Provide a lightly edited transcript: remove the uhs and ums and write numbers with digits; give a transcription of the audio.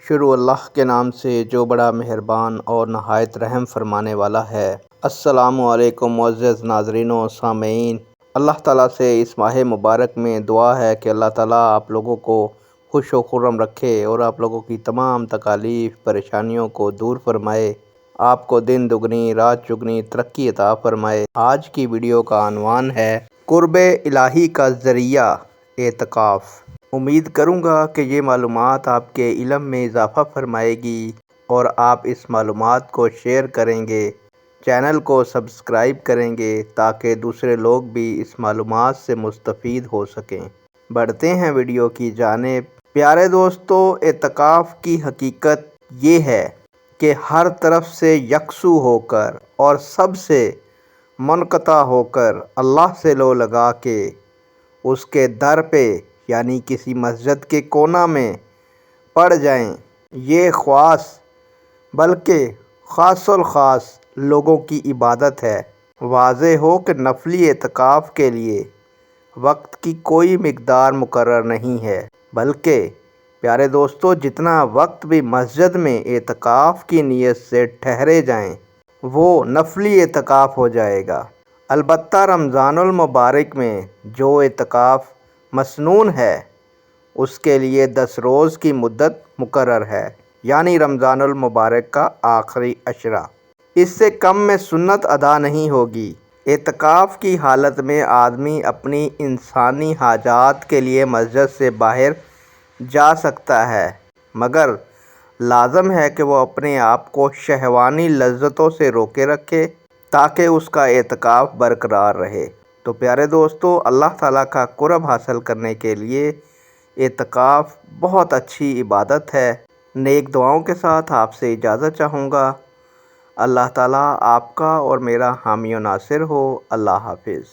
شروع اللہ کے نام سے جو بڑا مہربان اور نہایت رحم فرمانے والا ہے۔ السلام علیکم معزز ناظرین و سامعین، اللہ تعالیٰ سے اس ماہ مبارک میں دعا ہے کہ اللہ تعالیٰ آپ لوگوں کو خوش و خرم رکھے اور آپ لوگوں کی تمام تکالیف پریشانیوں کو دور فرمائے، آپ کو دن دگنی رات چگنی ترقی عطا فرمائے۔ آج کی ویڈیو کا عنوان ہے قرب الہی کا ذریعہ اعتکاف۔ امید کروں گا کہ یہ معلومات آپ کے علم میں اضافہ فرمائے گی اور آپ اس معلومات کو شیئر کریں گے، چینل کو سبسکرائب کریں گے تاکہ دوسرے لوگ بھی اس معلومات سے مستفید ہو سکیں۔ بڑھتے ہیں ویڈیو کی جانب۔ پیارے دوستو، اعتکاف کی حقیقت یہ ہے کہ ہر طرف سے یکسو ہو کر اور سب سے منقطع ہو کر اللہ سے لو لگا کے اس کے در پہ یعنی کسی مسجد کے کونا میں پڑ جائیں۔ یہ خاص بلکہ خاص الخاص لوگوں کی عبادت ہے۔ واضح ہو کہ نفلی اعتکاف کے لیے وقت کی کوئی مقدار مقرر نہیں ہے، بلکہ پیارے دوستو جتنا وقت بھی مسجد میں اعتکاف کی نیت سے ٹھہرے جائیں وہ نفلی اعتکاف ہو جائے گا۔ البتہ رمضان المبارک میں جو اعتکاف مسنون ہے اس کے لیے 10 روز کی مدت مقرر ہے، یعنی رمضان المبارک کا آخری عشرہ۔ اس سے کم میں سنت ادا نہیں ہوگی۔ اعتکاف کی حالت میں آدمی اپنی انسانی حاجات کے لیے مسجد سے باہر جا سکتا ہے، مگر لازم ہے کہ وہ اپنے آپ کو شہوانی لذتوں سے روکے رکھے تاکہ اس کا اعتکاف برقرار رہے۔ تو پیارے دوستو، اللہ تعالیٰ کا قرب حاصل کرنے کے لیے اعتکاف بہت اچھی عبادت ہے۔ نیک دعاؤں کے ساتھ آپ سے اجازت چاہوں گا۔ اللہ تعالیٰ آپ کا اور میرا حامی و ناصر ہو۔ اللہ حافظ۔